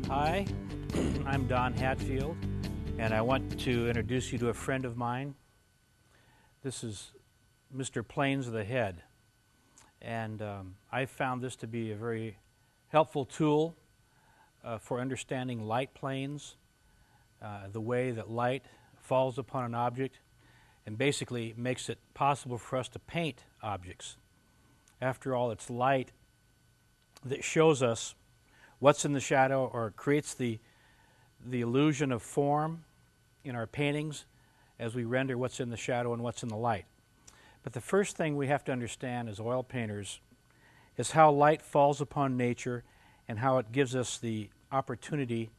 Hi, I'm Don Hatfield, and I want to introduce you to a friend of mine. This is Mr. Planes of the Head, and I found this to be a very helpful tool for understanding light planes, the way that light falls upon an object, and basically makes it possible for us to paint objects. After all, it's light that shows us what's in the shadow or creates the illusion of form in our paintings as we render what's in the shadow and what's in the light. But the first thing we have to understand as oil painters is how light falls upon nature and how it gives us the opportunity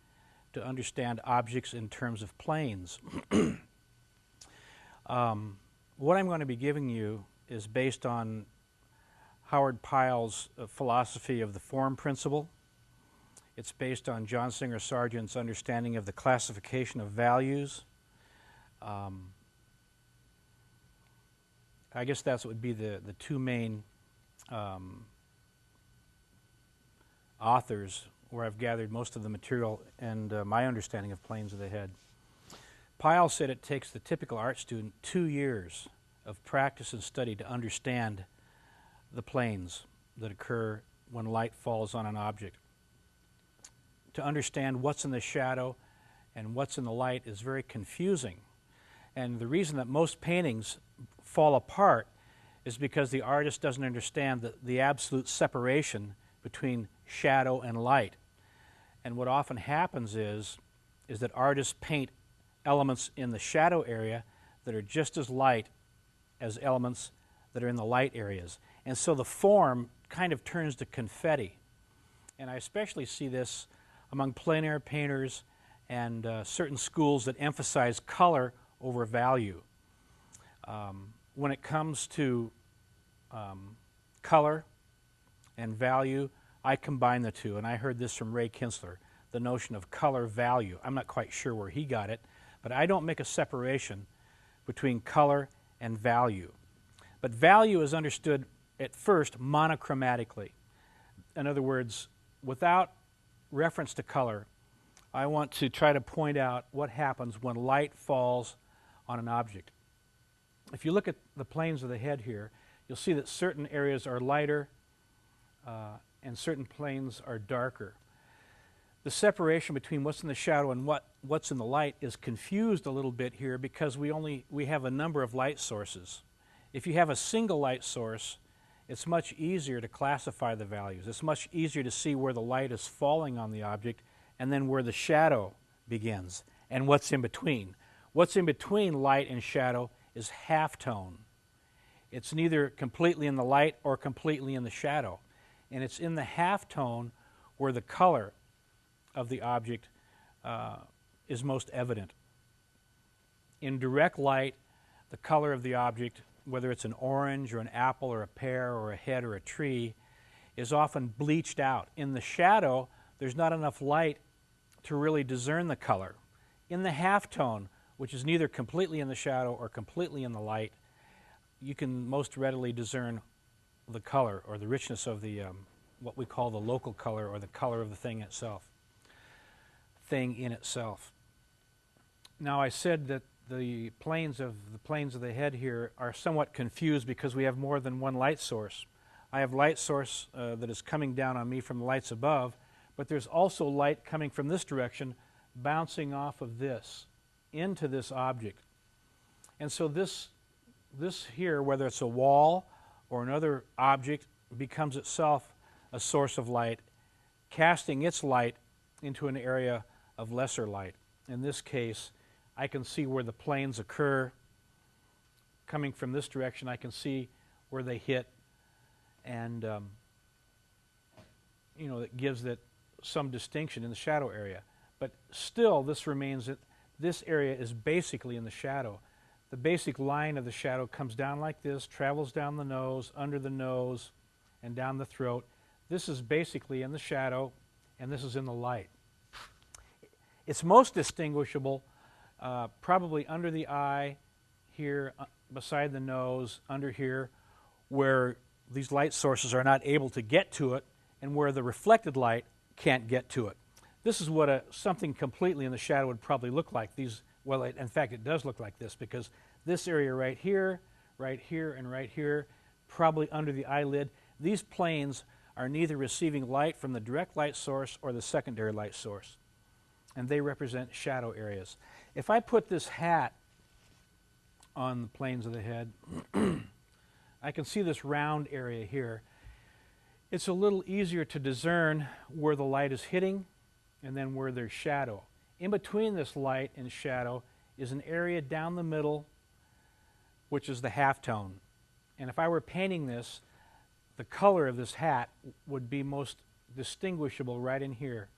to understand objects in terms of planes. What I'm going to be giving you is based on Howard Pyle's philosophy of the form principle. It's based on John Singer Sargent's understanding of the classification of values. I guess that's what would be the two main authors where I've gathered most of the material and my understanding of planes of the head. Pyle said it takes the typical art student 2 years of practice and study to understand the planes that occur when light falls on an object. To understand what's in the shadow and what's in the light is very confusing. And the reason that most paintings fall apart is because the artist doesn't understand the absolute separation between shadow and light. And what often happens is that artists paint elements in the shadow area that are just as light as elements that are in the light areas. And so the form kind of turns to confetti. And I especially see this among plein air painters and certain schools that emphasize color over value. When it comes to color and value, I combine the two, and I heard this from Ray Kinsler, the notion of color value. I'm not quite sure where he got it, but I don't make a separation between color and value. But value is understood at first monochromatically. In other words, without reference to color, I want to try to point out what happens when light falls on an object. If you look at the planes of the head here, you'll see that certain areas are lighter and certain planes are darker. The separation between what's in the shadow and what's in the light is confused a little bit here because we have a number of light sources. If you have a single light source, it's much easier to classify the values. It's much easier to see where the light is falling on the object and then where the shadow begins and what's in between. What's in between light and shadow is halftone. It's neither completely in the light or completely in the shadow. And it's in the halftone where the color of the object is most evident. In direct light, the color of the object, whether it's an orange or an apple or a pear or a head or a tree, is often bleached out. In the shadow, there's not enough light to really discern the color. In the halftone, which is neither completely in the shadow or completely in the light, you can most readily discern the color or the richness of the what we call the local color or the color of the thing in itself. Now, I said that the planes of the head here are somewhat confused because we have more than one light source. I have light source that is coming down on me from the lights above, but there's also light coming from this direction, bouncing off of this into this object. And so this here, whether it's a wall or another object, becomes itself a source of light, casting its light into an area of lesser light. In this case, I can see where the planes occur. Coming from this direction, I can see where they hit, and it gives it some distinction in the shadow area. But still, this remains that this area is basically in the shadow. The basic line of the shadow comes down like this, travels down the nose, under the nose, and down the throat. This is basically in the shadow, and this is in the light. It's most distinguishable probably under the eye, here beside the nose, under here, where these light sources are not able to get to it and where the reflected light can't get to it. This is what something completely in the shadow would probably look like. Well, in fact, it does look like this, because this area right here, and right here, probably under the eyelid, these planes are neither receiving light from the direct light source or the secondary light source, and they represent shadow areas. If I put this hat on the planes of the head, I can see this round area here. It's a little easier to discern where the light is hitting and then where there's shadow. In between this light and shadow is an area down the middle, which is the halftone. And if I were painting this, the color of this hat would be most distinguishable right in here.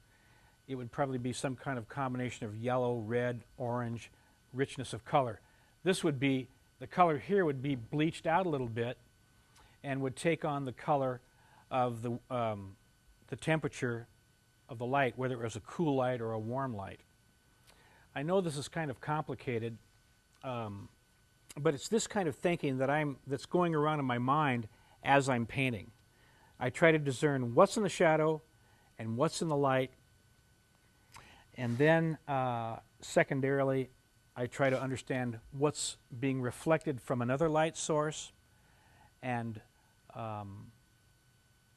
It would probably be some kind of combination of yellow, red, orange, richness of color. This would be, the color here would be bleached out a little bit and would take on the color of the temperature of the light, whether it was a cool light or a warm light. I know this is kind of complicated, but it's this kind of thinking that's going around in my mind as I'm painting. I try to discern what's in the shadow and what's in the light, and then secondarily, I try to understand what's being reflected from another light source and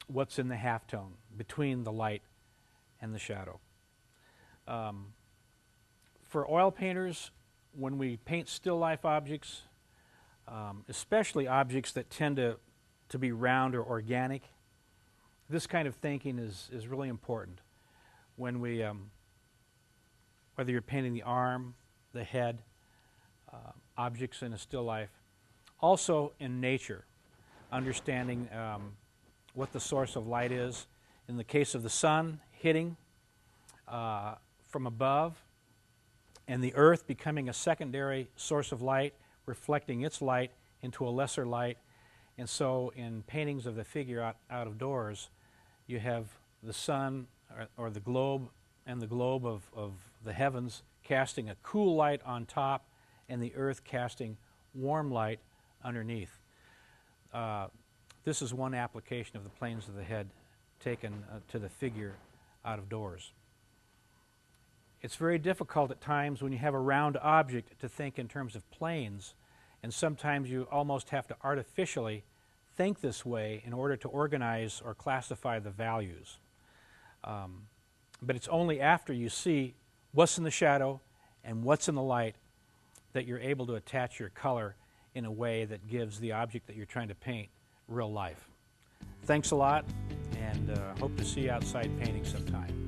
what's in the halftone between the light and the shadow. For oil painters, when we paint still life objects, especially objects that tend to be round or organic, this kind of thinking is really important. When we, whether you're painting the arm, the head, objects in a still life, also in nature, understanding what the source of light is. In the case of the sun hitting from above, and the earth becoming a secondary source of light, reflecting its light into a lesser light. And so in paintings of the figure out of doors, you have the sun or the globe and the globe of the heavens casting a cool light on top and the earth casting warm light underneath. This is one application of the planes of the head taken to the figure out of doors. It's very difficult at times when you have a round object to think in terms of planes, and sometimes you almost have to artificially think this way in order to organize or classify the values. But it's only after you see what's in the shadow and what's in the light that you're able to attach your color in a way that gives the object that you're trying to paint real life. Thanks a lot, and hope to see you outside painting sometime.